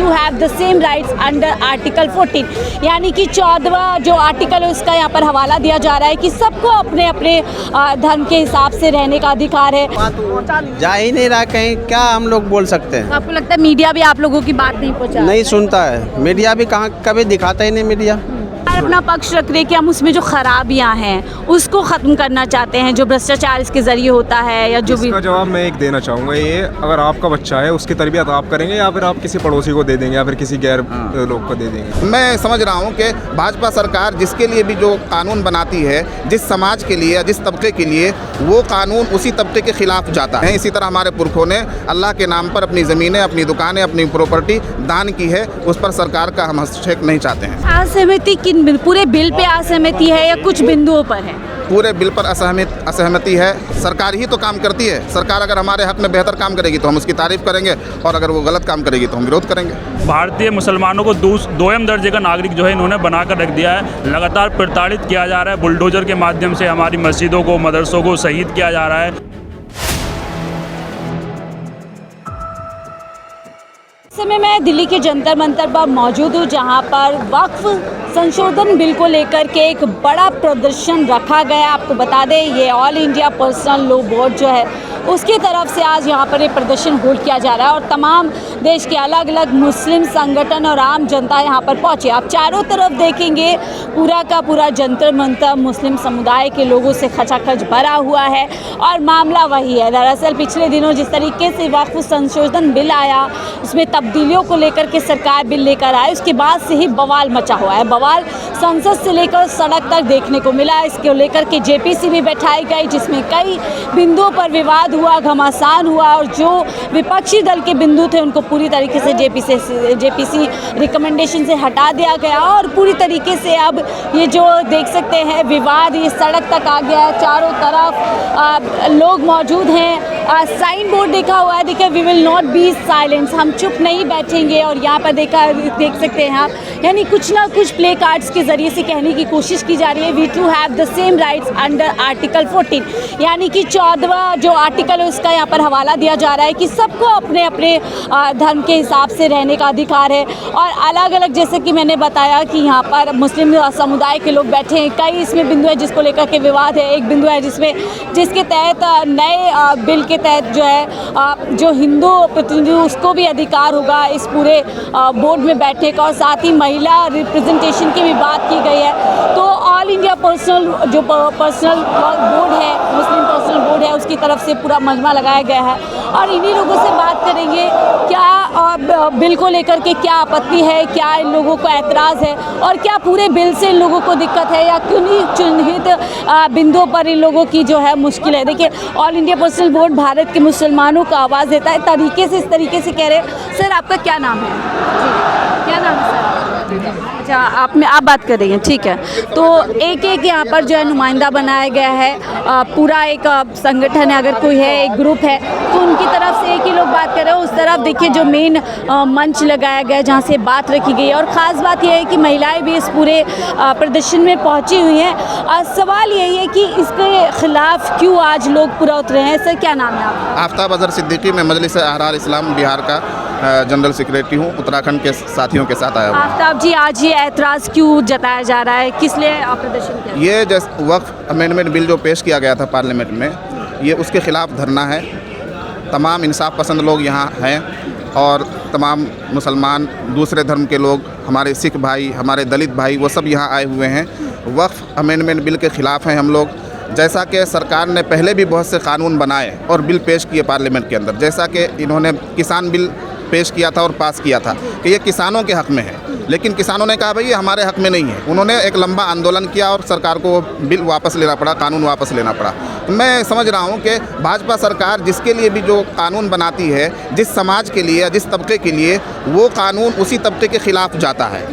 To have the same rights under article 14, यानी कि 14वां जो आर्टिकल है उसका यहाँ पर हवाला दिया जा रहा है कि सबको अपने अपने धर्म के हिसाब से रहने का अधिकार है। जा ही नहीं रहा कहीं, क्या हम लोग बोल सकते हैं। आपको लगता है मीडिया भी आप लोगों की बात नहीं पहुँचा? नहीं सुनता है मीडिया भी, कहाँ कभी दिखाता ही नहीं मीडिया। अपना पक्ष रख रहे कि हम उसमें जो खराबियां हैं उसको ख़त्म करना चाहते हैं, जो भ्रष्टाचार इसके ज़रिए होता है या जो भी। इसका जवाब मैं एक देना चाहूँगा, ये अगर आपका बच्चा है उसकी तरबियत आप करेंगे या फिर आप किसी पड़ोसी को दे देंगे या फिर किसी गैर लोग को दे देंगे। मैं समझ रहा हूँ कि भाजपा सरकार जिसके लिए भी जो कानून बनाती है, जिस समाज के लिए या जिस तबके के लिए, वो कानून उसी तबके के खिलाफ जाता है। इसी तरह हमारे पुरखों ने अल्लाह के नाम पर अपनी ज़मीनें, अपनी दुकानें, अपनी प्रॉपर्टी दान की है, उस पर सरकार का हम हस्तक्षेप नहीं चाहते हैं। असहमति किन पूरे बिल पे असहमति है या कुछ बिंदुओं पर है? पूरे बिल पर असहमति है। सरकार ही तो काम करती है। सरकार अगर हमारे हक में बेहतर काम करेगी तो हम उसकी तारीफ करेंगे और अगर वो गलत काम करेगी तो हम विरोध करेंगे। भारतीय मुसलमानों को दोयम दर्जे का नागरिक जो है इन्होंने बनाकर रख दिया है। लगातार प्रताड़ित किया जा रहा है, बुलडोजर के माध्यम से हमारी मस्जिदों को, मदरसों को शहीद किया जा रहा है। इस समय मैं दिल्ली के जंतर मंतर पर मौजूद हूँ, जहाँ पर वक्फ संशोधन बिल को लेकर के एक बड़ा प्रदर्शन रखा गया। आपको बता दें, ये all India personal law board जो है उसकी तरफ से आज यहाँ पर एक प्रदर्शन होल्ड किया जा रहा है और तमाम देश के अलग अलग मुस्लिम संगठन और आम जनता यहाँ पर पहुँचे। आप चारों तरफ देखेंगे, पूरा का पूरा जंतर मंतर मुस्लिम समुदाय के लोगों से खचाखच भरा हुआ है और मामला वही है। दरअसल पिछले दिनों जिस तरीके से वक्फ संशोधन बिल आया, उसमें तब्दीलियों को लेकर के सरकार बिल लेकर आए, उसके बाद से ही बवाल मचा हुआ है। बवाल संसद से लेकर सड़क तक देखने को मिला। इसको लेकर के जेपीसी भी बैठाई गई, जिसमें कई बिंदुओं पर विवाद हुआ, घमासान हुआ और जो विपक्षी दल के बिंदु थे उनको पूरी तरीके से जेपीसी रिकमेंडेशन से हटा दिया गया और पूरी तरीके से अब ये जो देख सकते हैं विवाद ये सड़क तक आ गया है। चारों तरफ लोग मौजूद हैं। साइन बोर्ड देखा हुआ है, देखिए, we will not be silence, हम चुप नहीं बैठेंगे। और यहाँ पर देख सकते हैं आप, यानी कुछ ना कुछ प्ले कार्ड्स के ज़रिए से कहने की कोशिश की जा रही है, we too have the same rights under article 14, यानी कि 14वां जो आर्टिकल है उसका यहाँ पर हवाला दिया जा रहा है कि सबको अपने अपने धर्म के हिसाब से रहने का अधिकार है। और अलग अलग, जैसे कि मैंने बताया कि यहाँ पर मुस्लिम समुदाय के लोग बैठे हैं। कई इसमें बिंदु है जिसको लेकर के विवाद है। एक बिंदु है जिसके तहत नए बिल के तहत जो है जो हिंदू प्रतिनिधि उसको भी अधिकार होगा इस पूरे बोर्ड में बैठने का, और साथ ही महिला रिप्रेजेंटेशन की भी बात की गई है। तो ऑल इंडिया पर्सनल बोर्ड है, मुस्लिम पर्सनल बोर्ड है, उसकी तरफ से पूरा मजमा लगाया गया है और इन्हीं लोगों से बात करेंगे क्या बिल को लेकर के क्या आपत्ति है, क्या इन लोगों को ऐतराज़ है और क्या पूरे बिल से इन लोगों को दिक्कत है या किन्हीं चिन्हित बिंदुओं पर इन लोगों की जो है मुश्किल है। देखिए, all India personal board Bharat के मुसलमानों को आवाज़ देता है, इस तरीके से कह रहे हैं। सर, आपका क्या नाम है? जी, क्या नाम है सर? अच्छा, आप बात कर रही हैं, ठीक है। तो एक यहाँ पर जो है नुमाइंदा बनाया गया है, पूरा एक संगठन है, अगर कोई है, एक ग्रुप है, तो उनकी तरफ से एक ही लोग बात कर रहे हैं। उस तरफ देखिए जो मेन मंच लगाया गया है जहाँ से बात रखी गई है और ख़ास बात यह है कि महिलाएं भी इस पूरे प्रदर्शन में पहुँची हुई हैं। सवाल यही है कि इसके खिलाफ क्यों आज लोग पूरा उतरे हैं। सर, क्या नाम है आपका? आफ्ताब अजहर सिद्दीकी, मैं मजलिस अहरार इस्लाम बिहार का जनरल सेक्रेटरी हूँ। उत्तराखंड के साथियों के साथ आया हूँ। आफ्ताब जी, आज ये ऐतराज़ क्यों जताया जा रहा है, किस लिए आप प्रदर्शन किया? ये जैसे वक्फ अमेंडमेंट बिल जो पेश किया गया था पार्लियामेंट में, ये उसके ख़िलाफ़ धरना है। तमाम इंसाफ पसंद लोग यहाँ हैं और तमाम मुसलमान, दूसरे धर्म के लोग, हमारे सिख भाई, हमारे दलित भाई, वो सब यहाँ आए हुए हैं। वक्फ अमेंडमेंट बिल के ख़िलाफ़ हैं हम लोग। जैसा कि सरकार ने पहले भी बहुत से कानून बनाए और बिल पेश किए पार्लियामेंट के अंदर, जैसा कि इन्होंने किसान बिल पेश किया था और पास किया था कि ये किसानों के हक़ में है, लेकिन किसानों ने कहा भाई ये हमारे हक़ में नहीं है। उन्होंने एक लंबा आंदोलन किया और सरकार को बिल वापस लेना पड़ा, कानून वापस लेना पड़ा। तो मैं समझ रहा हूँ कि भाजपा सरकार जिसके लिए भी जो कानून बनाती है, जिस समाज के लिए या जिस तबके के लिए, वो कानून उसी तबके के ख़िलाफ़ जाता है।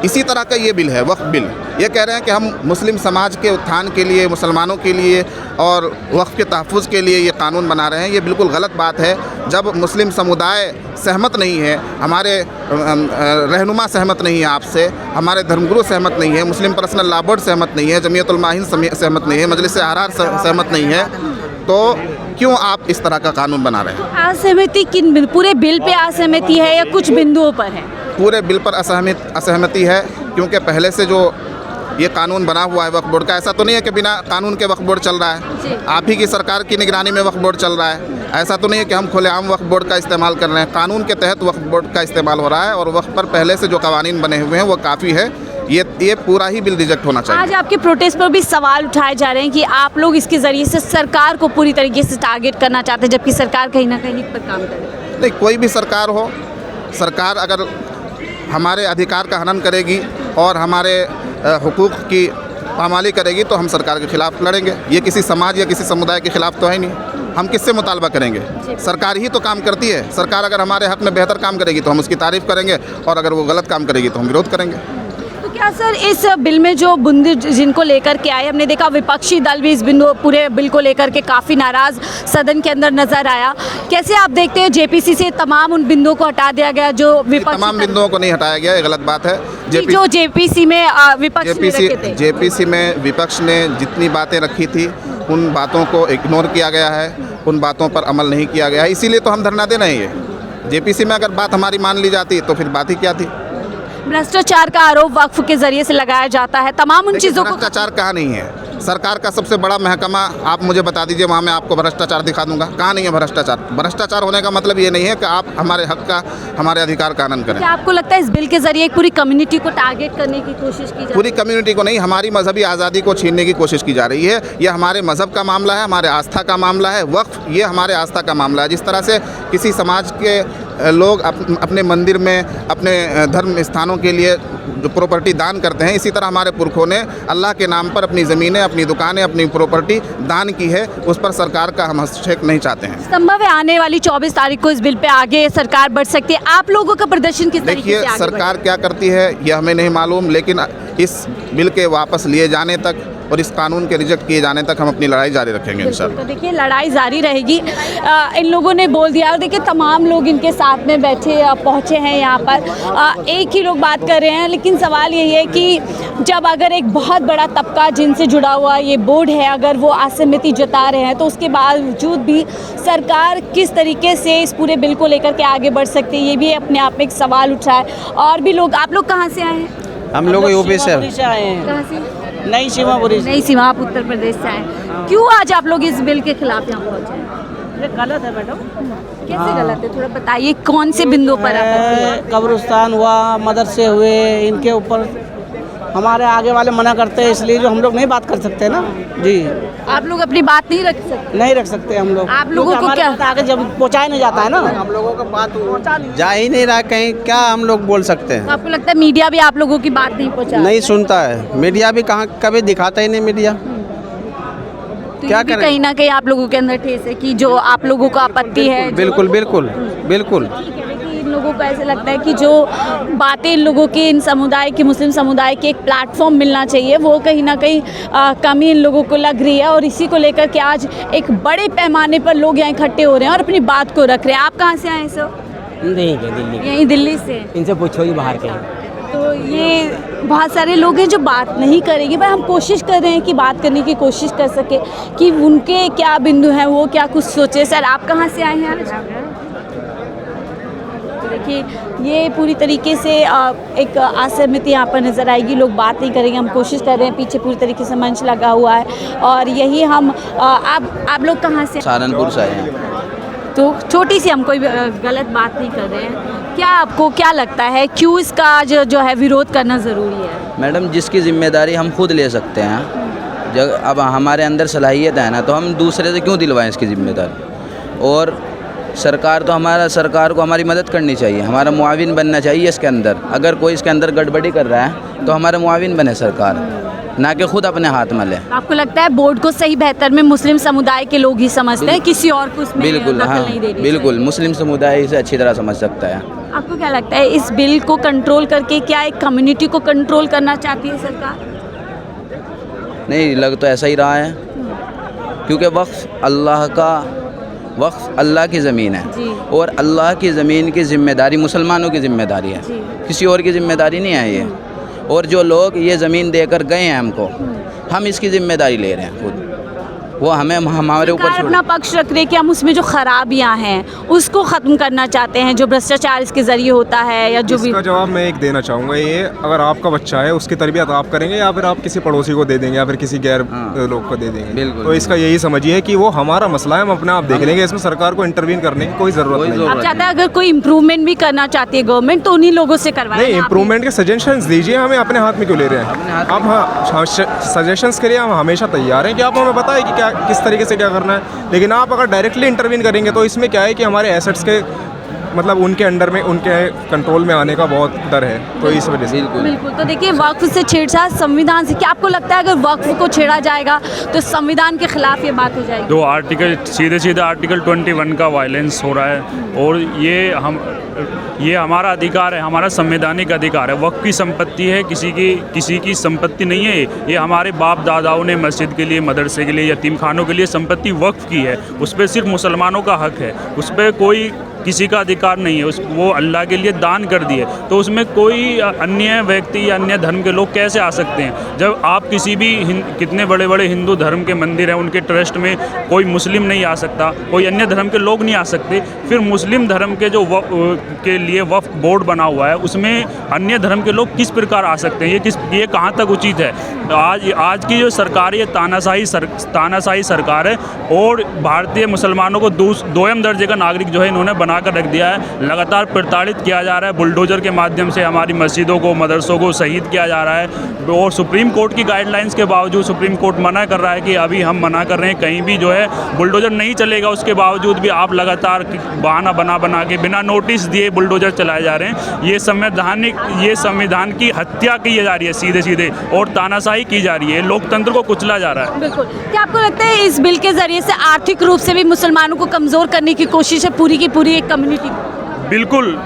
इसी तरह का ये बिल है, वक्फ बिल। ये कह रहे हैं कि हम मुस्लिम समाज के उत्थान के लिए, मुसलमानों के लिए और वक्फ के तहफ़्फ़ुज़ के लिए ये कानून बना रहे हैं। ये बिल्कुल गलत बात है। जब मुस्लिम समुदाय सहमत नहीं है, हमारे रहनुमा सहमत नहीं है आपसे, हमारे धर्मगुरु सहमत नहीं है, मुस्लिम पर्सनल लॉ बोर्ड सहमत नहीं है, जमीयतुल उलमा हिंद सहमत नहीं है, मजलिस अहरार सहमत नहीं है, तो क्यों आप इस तरह का कानून बना रहे हैं? असहमति किन पूरे बिल पे असहमति है या कुछ बिंदुओं पर है? पूरे बिल पर असहमति है, क्योंकि पहले से जो ये कानून बना हुआ है वक्फ बोर्ड का, ऐसा तो नहीं है कि बिना कानून के वक्फ बोर्ड चल रहा जी। है। आप ही की सरकार की निगरानी में वक्फ बोर्ड चल रहा है। ऐसा तो नहीं है कि हम खुलेआम वक्फ बोर्ड का इस्तेमाल कर रहे हैं। कानून के तहत वक्फ बोर्ड का इस्तेमाल हो रहा है और वक्फ पर पहले से जो कवानीन बने हुए हैं वो काफ़ी है। ये पूरा ही बिल रिजेक्ट होना चाहिए। आज आपके प्रोटेस्ट पर भी सवाल उठाए जा रहे हैं कि आप लोग इसके ज़रिए से सरकार को पूरी तरीके से टारगेट करना चाहते हैं, जबकि सरकार कहीं ना कहीं इस पर काम कर रही है। नहीं, कोई भी सरकार हो, सरकार अगर हमारे अधिकार का हनन करेगी और हमारे हुकूक की पामाली करेगी तो हम सरकार के खिलाफ लड़ेंगे। ये किसी समाज या किसी समुदाय के खिलाफ तो है नहीं। हम किससे मुतालबा करेंगे? सरकार ही तो काम करती है। सरकार अगर हमारे हक में बेहतर काम करेगी तो हम उसकी तारीफ़ करेंगे, और अगर वो गलत काम करेगी तो हम विरोध करेंगे। तो क्या सर इस बिल में जो बिंदु जिनको लेकर के आए, हमने देखा विपक्षी दल भी इस बिंदु पूरे बिल को लेकर के काफ़ी नाराज़ सदन के अंदर नजर आया। कैसे आप देखते हैं जेपीसी से तमाम उन बिंदुओं को हटा दिया गया जो विपक्ष? तमाम बिंदुओं को नहीं हटाया गया, ये गलत बात है। जो जेपीसी में विपक्ष ने रखे थे। जेपीसी में विपक्ष ने जितनी बातें रखी थी उन बातों को इग्नोर किया गया है, उन बातों पर अमल नहीं किया गया है। इसीलिए तो हम धरना दे रहे हैं। ये जेपीसी में अगर बात हमारी मान ली जाती तो फिर बात ही क्या थी? भ्रष्टाचार का आरोप वक्फ के जरिए से लगाया जाता है, तमाम उन चीज़ों को। भ्रष्टाचार कहाँ नहीं है? सरकार का सबसे बड़ा महकमा आप मुझे बता दीजिए, वहाँ मैं आपको भ्रष्टाचार दिखा दूंगा। कहाँ नहीं है भ्रष्टाचार? भ्रष्टाचार होने का मतलब ये नहीं है कि आप हमारे हक का, हमारे अधिकार का हनन करें। क्या आपको लगता है इस बिल के जरिए एक पूरी कम्युनिटी को टारगेट करने की कोशिश की जा पूरी कम्युनिटी को नहीं, हमारी मजहबी आज़ादी को छीनने की कोशिश की जा रही है। यह हमारे मज़हब का मामला है, हमारे आस्था का मामला है। वक्फ ये हमारे आस्था का मामला है। जिस तरह से किसी समाज के लोग अपने मंदिर में, अपने धर्म स्थानों के लिए जो प्रॉपर्टी दान करते हैं, इसी तरह हमारे पुरखों ने अल्लाह के नाम पर अपनी ज़मीनें, अपनी दुकानें, अपनी प्रॉपर्टी दान की है। उस पर सरकार का हम हस्तक्षेप नहीं चाहते हैं। संभव है आने वाली 24 तारीख को इस बिल पे आगे सरकार बढ़ सकती है। आप लोगों का प्रदर्शन किस तरीके से देखिए, आगे सरकार क्या करती है यह हमें नहीं मालूम, लेकिन इस बिल के वापस लिए जाने तक और इस कानून के रिजेक्ट किए जाने तक हम अपनी लड़ाई जारी रखेंगे इंशाल्लाह। तो देखिए लड़ाई जारी रहेगी। इन लोगों ने बोल दिया, और देखिए तमाम लोग इनके साथ में बैठे पहुँचे हैं यहाँ पर। एक ही लोग बात कर रहे हैं, लेकिन सवाल यही है कि जब अगर एक बहुत बड़ा तबका जिनसे जुड़ा हुआ ये बोर्ड है, अगर वो असहमति जता रहे हैं, तो उसके बावजूद भी सरकार किस तरीके से इस पूरे बिल को लेकर के आगे बढ़ सकती है, ये भी अपने आप में एक सवाल उठा है। और भी लोग, आप लोग कहाँ से आए हैं? हम लोग यूपी से आए हैं। कहाँ से? नई सीमापुरी से। नई सीमा, आप उत्तर प्रदेश से आए। क्यों आज आप लोग इस बिल के खिलाफ यहाँ पहुँचे हैं? ये गलत है मैडम। कैसे गलत है, थोड़ा बताइए कौन से बिंदु पर आपत्ति है? कब्रिस्तान हुआ, मदरसे हुए, इनके ऊपर हमारे आगे वाले मना करते हैं, इसलिए जो हम लोग नहीं बात कर सकते ना जी। आप लोग अपनी बात नहीं रख सकते? नहीं रख सकते हम लोग। आप लोगों क्योंकि को हमारे क्या बात आगे जब पहुँचाया नहीं जाता है ना। हम लोगों का बात जा ही नहीं रहा कहीं, क्या हम लोग बोल सकते हैं? आपको लगता है मीडिया भी आप लोगों की बात नहीं पहुंचा? नहीं सुनता है मीडिया भी, कहाँ कभी दिखाता ही नहीं मीडिया। तो क्या ये भी करें? कहीं ना कहीं आप लोगों के अंदर ठेस है कि जो आप लोगों को आपत्ति है। बिल्कुल बिल्कुल बिल्कुल। ठीक है, लेकिन इन लोगों को ऐसे लगता है कि जो बातें इन लोगों की, इन समुदाय की, मुस्लिम समुदाय के एक प्लेटफॉर्म मिलना चाहिए, वो कहीं ना कहीं कमी इन लोगों को लग रही है। और इसी को लेकर के आज एक बड़े पैमाने पर लोग यहाँ इकट्ठे हो रहे हैं और अपनी बात को रख रहे हैं। आप कहाँ से आए सर? नहीं है दिल्ली। यहीं दिल्ली से। इनसे पूछो ही बाहर के। तो ये बहुत सारे लोग हैं जो बात नहीं करेंगे, पर हम कोशिश कर रहे हैं कि बात करने की कोशिश कर सके कि उनके क्या बिंदु हैं, वो क्या कुछ सोचे। सर आप कहाँ से आए हैं आज? तो देखिए ये पूरी तरीके से एक असहमति यहाँ पर नज़र आएगी। लोग बात नहीं करेंगे, हम कोशिश कर रहे हैं। पीछे पूरी तरीके से मंच लगा हुआ है और यही हम आप लोग कहाँ से? सहारनपुर से आए हैं। तो छोटी सी, हम कोई गलत बात नहीं कर रहे हैं। क्या आपको क्या लगता है क्यों इसका जो है विरोध करना ज़रूरी है? मैडम, जिसकी जिम्मेदारी हम खुद ले सकते हैं, जब अब हमारे अंदर सलाहियत है ना, तो हम दूसरे से क्यों दिलवाएं इसकी जिम्मेदारी? और सरकार को हमारी मदद करनी चाहिए, हमारा मुआविन बनना चाहिए इसके अंदर। अगर कोई इसके अंदर गड़बड़ी कर रहा है तो हमारा मुआविन बने सरकार, ना कि खुद अपने हाथ में ले। आपको लगता है बोर्ड को सही बेहतर में मुस्लिम समुदाय के लोग ही समझते हैं, किसी और को उसमें बिल्कुल, दखल हाँ नहीं देनी बिल्कुल, चाहिए? मुस्लिम समुदाय इसे अच्छी तरह समझ सकता है। आपको क्या लगता है इस बिल को कंट्रोल करके क्या एक कम्युनिटी को कंट्रोल करना चाहती है सरकार? नहीं, लग तो ऐसा ही रहा है, क्योंकि वक्फ अल्लाह की ज़मीन है जी। और अल्लाह की ज़मीन की ज़िम्मेदारी मुसलमानों की ज़िम्मेदारी है, जी। किसी और की ज़िम्मेदारी नहीं है ये। और जो लोग ये ज़मीन देकर गए हैं हमको, हम इसकी ज़िम्मेदारी ले रहे हैं खुद। वो हमें हमारे ऊपर सरकार अपना पक्ष रख रही है कि हम उसमें जो खराबियां हैं उसको ख़त्म करना चाहते हैं, जो भ्रष्टाचार इसके ज़रिए होता है या जो भी। इसका जवाब मैं एक देना चाहूँगा, ये अगर आपका बच्चा है उसकी तरबियत आप करेंगे या फिर आप किसी पड़ोसी को दे देंगे या फिर किसी गैर लोग को दे देंगे। बिल्कुल। तो इसका यही समझिए कि वो हमारा मसला है, हम अपने आप देख लेंगे, इसमें सरकार को इंटरवीन करने की कोई ज़रूरत नहीं है। आप चाहते हैं अगर कोई इम्प्रूवमेंट भी करना चाहती है गवर्नमेंट तो उन्हीं लोगों से करवाएं। नहीं, इम्प्रूवमेंट के सजेशंस दीजिए, हमें अपने हाथ में क्यों ले रहे हैं आप? हाँ, सजेशंस के लिए हम हमेशा तैयार हैं कि आप हमें बताएं कि क्या किस तरीके से क्या करना है। लेकिन आप अगर डायरेक्टली इंटरवीन करेंगे तो इसमें क्या है कि हमारे एसेट्स के मतलब उनके अंडर में, उनके कंट्रोल में आने का बहुत डर है, तो इस वजह से। बिल्कुल। तो देखिए वक्फ से छेड़छाड़ संविधान से, क्या आपको लगता है अगर वक्फ को छेड़ा जाएगा तो संविधान के खिलाफ ये बात हो जाएगी? दो आर्टिकल सीधे आर्टिकल 21 का वायलेंस हो रहा है और ये हमारा अधिकार है, हमारा संवैधानिक अधिकार है। वक्फ की संपत्ति है, किसी की संपत्ति नहीं है। ये हमारे बाप दादाओं ने मस्जिद के लिए, मदरसे के लिए, यतीम खानों के लिए संपत्ति वक्फ की है। उस पर सिर्फ मुसलमानों का हक है, उस पर कोई किसी का अधिकार नहीं है। वो अल्लाह के लिए दान कर दिए, तो उसमें कोई अन्य व्यक्ति या अन्य धर्म के लोग कैसे आ सकते हैं? जब आप किसी भी कितने बड़े बड़े हिंदू धर्म के मंदिर हैं उनके ट्रस्ट में कोई मुस्लिम नहीं आ सकता, कोई अन्य धर्म के लोग नहीं आ सकते, फिर मुस्लिम धर्म के जो के लिए वक्फ बोर्ड बना हुआ है उसमें अन्य धर्म के लोग किस प्रकार आ सकते हैं? ये कहाँ तक उचित है? आज की जो सरकार है तानाशाही सरकार है और भारतीय मुसलमानों को दोयम दर्जे का नागरिक जो है इन्होंने बना कर रख दिया है। लगातार प्रताड़ित किया जा रहा है, बुलडोजर के माध्यम से हमारी मस्जिदों को, मदरसों को शहीद किया जा रहा है। और सुप्रीम कोर्ट की गाइडलाइंस के बावजूद सुप्रीम कोर्ट मना कर रहा है कि अभी हम मना कर रहे हैं, कहीं भी जो है बुलडोजर नहीं चलेगा। उसके बावजूद भी आप लगातार बहाना बना के बिना नोटिस दिए बुलडोजर चलाए जा रहे हैं। ये संविधान की हत्या की जा रही है सीधे और तानाशाही की जा रही है, लोकतंत्र को कुचला जा रहा है। बिल्कुल। क्या आपको लगता है इस बिल के जरिए से आर्थिक रूप से भी मुसलमानों को कमज़ोर करने की कोशिश है पूरी की पूरी एक कम्युनिटी? बिल्कुल।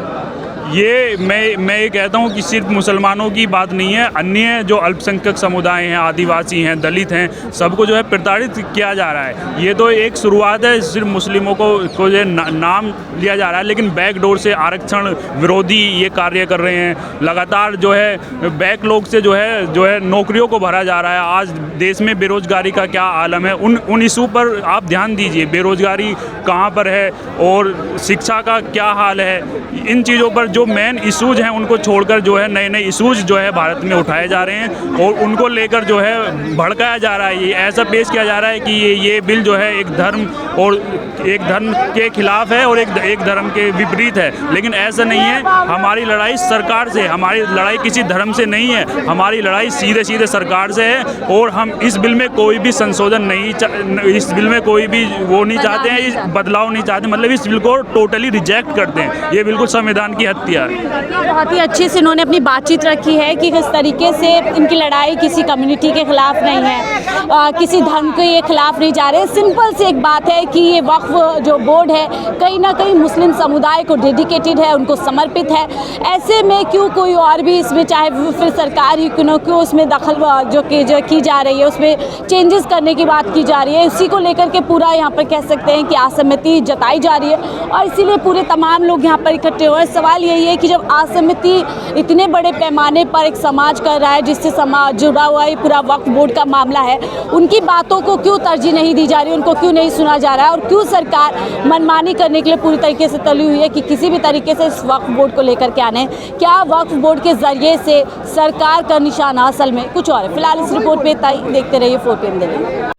ये मैं ये कहता हूँ कि सिर्फ मुसलमानों की बात नहीं है, अन्य जो अल्पसंख्यक समुदाय हैं, आदिवासी हैं, दलित हैं, सबको जो है प्रताड़ित किया जा रहा है। ये तो एक शुरुआत है, सिर्फ मुस्लिमों को जो है नाम लिया जा रहा है, लेकिन बैकडोर से आरक्षण विरोधी ये कार्य कर रहे हैं। लगातार जो है बैकलॉग से जो है नौकरियों को भरा जा रहा है। आज देश में बेरोजगारी का क्या आलम है, उन इशू पर आप ध्यान दीजिए। बेरोजगारी कहाँ पर है और शिक्षा का क्या हाल है, इन चीज़ों पर जो मेन इशूज़ हैं उनको छोड़कर जो है नए इशूज़ जो है भारत में उठाए जा रहे हैं और उनको लेकर जो है भड़काया जा रहा है। ये ऐसा पेश किया जा रहा है कि ये बिल जो है एक धर्म के खिलाफ है और एक धर्म के विपरीत है, लेकिन ऐसा नहीं है। हमारी लड़ाई सरकार से, हमारी लड़ाई किसी धर्म से नहीं है, हमारी लड़ाई सीधे सरकार से है। और हम इस बिल में कोई भी संशोधन इस बिल में कोई भी वो नहीं चाहते हैं, इस बदलाव नहीं चाहते, मतलब इस बिल को टोटली रिजेक्ट करते हैं। ये बिल्कुल संविधान की हत्या है। बहुत ही अच्छे से इन्होंने अपनी बातचीत रखी है कि किस तरीके से इनकी लड़ाई किसी कम्युनिटी के खिलाफ नहीं है, किसी धर्म के खिलाफ नहीं जा रहे। सिंपल सी एक बात है कि ये वक्फ जो बोर्ड है कहीं ना कहीं मुस्लिम समुदाय को डेडिकेटेड है, उनको समर्पित है। ऐसे में क्यों कोई और भी इसमें, चाहे फिर सरकार ही क्यों उसमें दखल जो की जा रही है, उसमें चेंजेस करने की बात की जा रही है, उसी को लेकर के पूरा यहाँ पर कह सकते हैं कि असहमति जताई जा रही है और इसीलिए पूरे तमाम लोग यहाँ पर इकट्ठे हुए। सवाल यही है कि जब असहमति इतने बड़े पैमाने पर एक समाज कर रहा है, जिससे समाज जुड़ा हुआ है, पूरा वक्फ बोर्ड का मामला है, उनकी बातों को क्यों तरजीह नहीं दी जा रही, उनको क्यों नहीं सुना जा रहा है और क्यों सरकार मनमानी करने के लिए पूरी तरीके से तली हुई है कि किसी भी तरीके से इस वक्फ बोर्ड को लेकर के आने। क्या वक्फ बोर्ड के जरिए से सरकार का निशाना असल में कुछ और है? फिलहाल इस रिपोर्ट पे देखते रहिए 4PM दिल्ली।